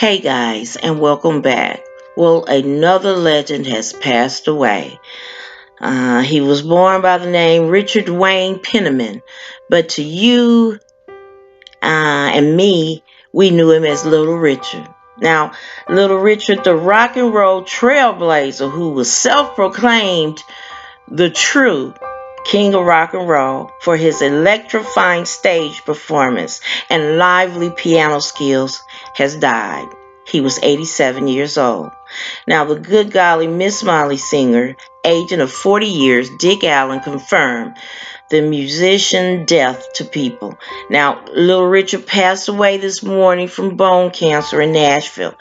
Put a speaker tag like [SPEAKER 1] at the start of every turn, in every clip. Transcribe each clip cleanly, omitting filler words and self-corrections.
[SPEAKER 1] Hey guys, and welcome back. Well, another legend has passed away. He was born by the name Richard Wayne Penniman, but to you and me, we knew him as Little Richard. Now, Little Richard, the rock and roll trailblazer who was self-proclaimed the true king of rock and roll for his electrifying stage performance and lively piano skills, has died. He was 87 years old. Now, the Good Golly Miss Molly singer, agent of 40 years, Dick Allen, confirmed the musician death to people. Now, Little Richard passed away this morning from bone cancer in Nashville.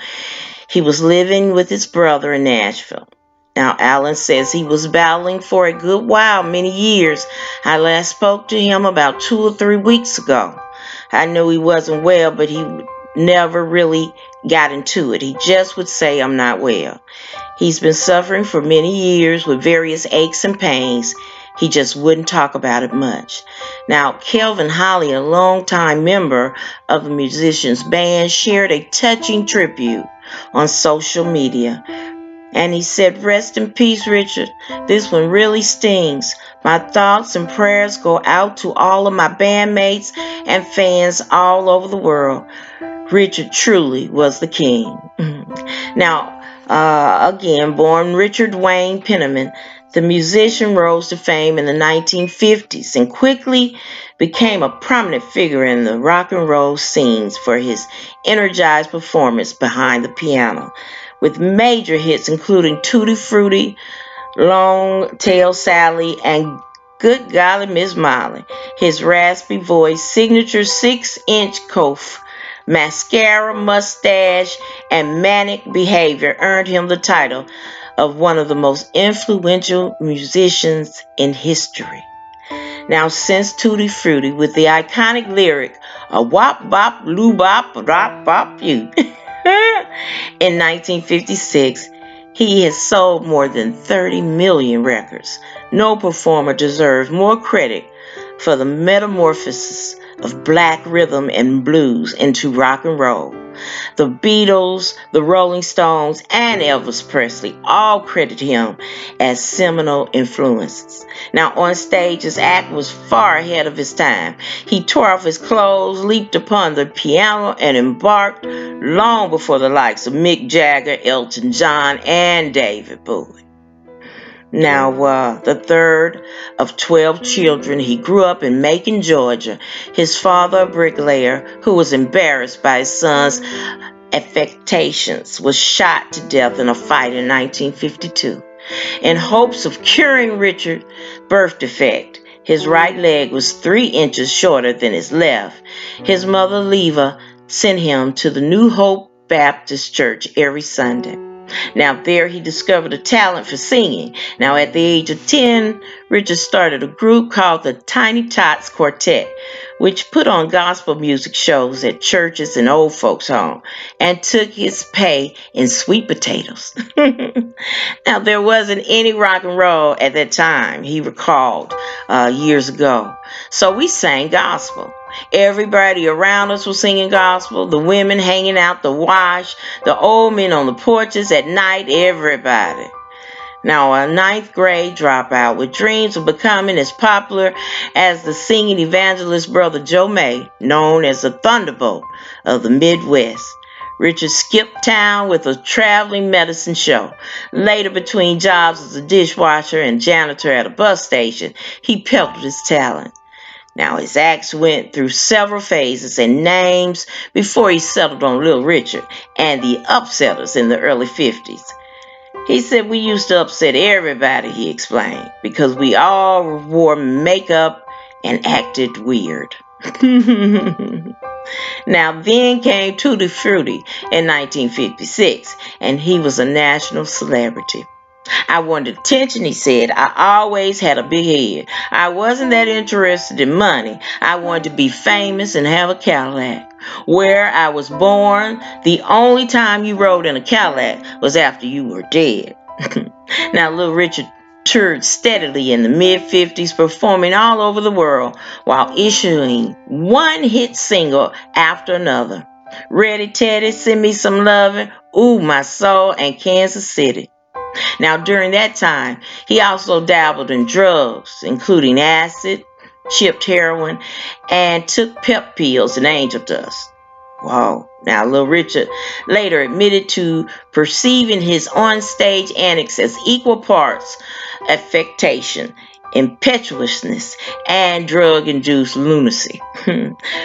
[SPEAKER 1] He was living with his brother in Nashville. Now, Allen says he was battling for a good while, many years. I last spoke to him about 2 or 3 weeks ago. I knew he wasn't well, but he never really got into it. He just would say, "I'm not well." He's been suffering for many years with various aches and pains. He just wouldn't talk about it much. Now, Kelvin Holly, a longtime member of the musician's band, shared a touching tribute on social media. And he said, "Rest in peace, Richard. This one really stings. My thoughts and prayers go out to all of my bandmates and fans all over the world. Richard truly was the king." Now, again, born Richard Wayne Penniman, the musician rose to fame in the 1950s and quickly became a prominent figure in the rock and roll scenes for his energized performance behind the piano, with major hits including Tutti Frutti, Long Tail Sally, and Good Golly Miss Molly. His raspy voice, signature 6-inch coif, mascara, mustache, and manic behavior earned him the title of one of the most influential musicians in history. Now, since Tutti Frutti, with the iconic lyric, "A wop bop loo bop rop bop you," in 1956, he has sold more than 30 million records. No performer deserves more credit for the metamorphosis of black rhythm and blues into rock and roll. The Beatles, the Rolling Stones, and Elvis Presley all credit him as seminal influences. Now, on stage, his act was far ahead of his time. He tore off his clothes, leaped upon the piano, and embarked long before the likes of Mick Jagger, Elton John, and David Bowie. Now, the third of 12 children, he grew up in Macon, Georgia. His father, a bricklayer, who was embarrassed by his son's affectations, was shot to death in a fight in 1952. In hopes of curing Richard's birth defect, his right leg was 3 inches shorter than his left. His mother, Leva, sent him to the New Hope Baptist Church every Sunday. Now, there he discovered a talent for singing. Now, at the age of 10, Richard started a group called the Tiny Tots Quartet, which put on gospel music shows at churches and old folks' home, and took his pay in sweet potatoes. Now, there wasn't any rock and roll at that time, he recalled years ago. So we sang gospel. Everybody around us was singing gospel, the women hanging out the wash, the old men on the porches at night, everybody. Now, a 9th grade dropout with dreams of becoming as popular as the singing evangelist brother Joe May, known as the Thunderbolt of the Midwest. Richard skipped town with a traveling medicine show. Later, between jobs as a dishwasher and janitor at a bus station, he pelted his talent. Now, his acts went through several phases and names before he settled on Little Richard and the Upsetters in the early 50s. He said, "We used to upset everybody," he explained, "because we all wore makeup and acted weird." Now, then came Tutti Frutti in 1956, and he was a national celebrity. "I wanted attention," he said. "I always had a big head. I wasn't that interested in money. I wanted to be famous and have a Cadillac. Where I was born, the only time you rode in a Cadillac was after you were dead." Now, Little Richard toured steadily in the mid-50s, performing all over the world while issuing one hit single after another. Ready, Teddy, send me some loving. Ooh, my soul, and Kansas City. Now, during that time, he also dabbled in drugs, including acid, chipped heroin, and took pep pills and angel dust. Whoa. Now, Little Richard later admitted to perceiving his onstage antics as equal parts affectation, impetuousness, and drug-induced lunacy.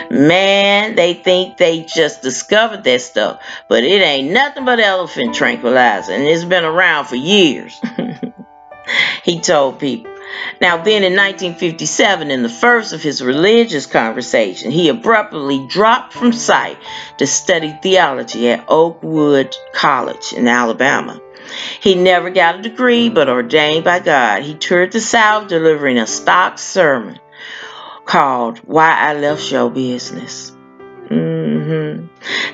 [SPEAKER 1] Man, they think they just discovered that stuff, but it ain't nothing but elephant tranquilizer, and it's been around for years. He told people. Now, then in 1957, in the first of his religious conversation, he abruptly dropped from sight to study theology at Oakwood College in Alabama. He never got a degree, but ordained by God, he toured the South delivering a stock sermon called Why I Left Show Business.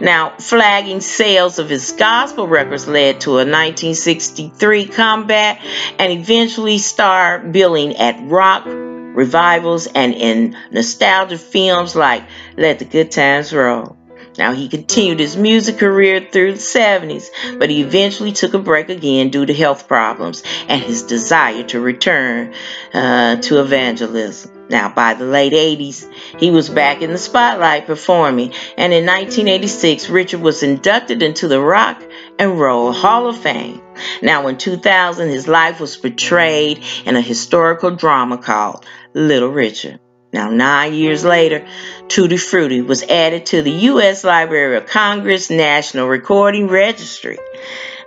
[SPEAKER 1] Now, flagging sales of his gospel records led to a 1963 comeback and eventually starred billing at rock revivals and in nostalgia films like Let the Good Times Roll. Now, he continued his music career through the 70s, but he eventually took a break again due to health problems and his desire to return to evangelism. Now, by the late 80s, he was back in the spotlight performing, and in 1986, Richard was inducted into the Rock and Roll Hall of Fame. Now, in 2000, his life was portrayed in a historical drama called Little Richard. Now, 9 years later, Tutti Frutti was added to the U.S. Library of Congress National Recording Registry.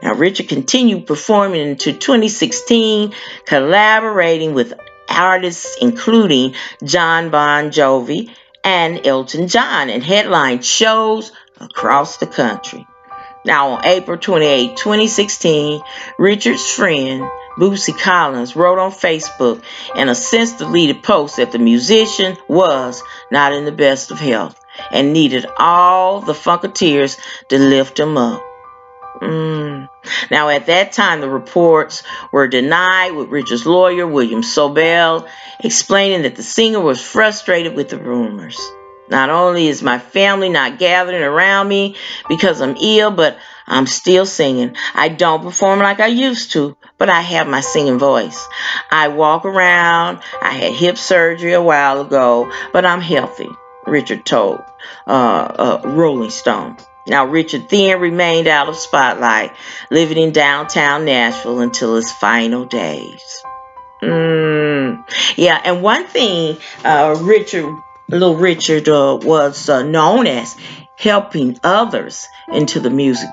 [SPEAKER 1] Now, Richard continued performing into 2016, collaborating with artists including John Bon Jovi and Elton John, and headlined shows across the country. Now, on April 28, 2016, Richard's friend, Bootsy Collins, wrote on Facebook in a since-deleted post that the musician was not in the best of health and needed all the Funketeers to lift him up. Now, at that time, the reports were denied, with Richard's lawyer, William Sobel, explaining that the singer was frustrated with the rumors. Not only is my family not gathering around me because I'm ill, but I'm still singing. I don't perform like I used to, but I have my singing voice. I walk around. I had hip surgery a while ago, but I'm healthy, Richard told Rolling Stone. Now, Richard then remained out of spotlight, living in downtown Nashville until his final days. Yeah, and one thing Little Richard was known as helping others into the music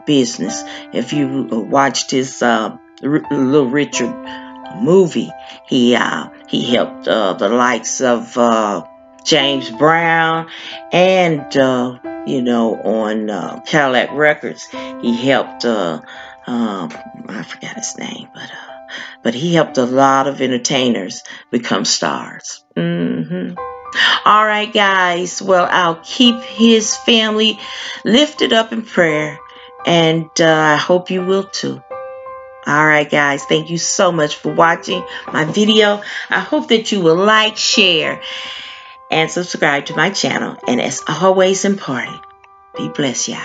[SPEAKER 1] business. If you watched his Little Richard movie, he helped the likes of James Brown, and on Cadillac Records, he helped I forgot his name, but he helped a lot of entertainers become stars. All right, guys. Well, I'll keep his family lifted up in prayer, and I hope you will too. All right, guys. Thank you so much for watching my video. I hope that you will like, share, and subscribe to my channel. And as always important, be blessed, y'all.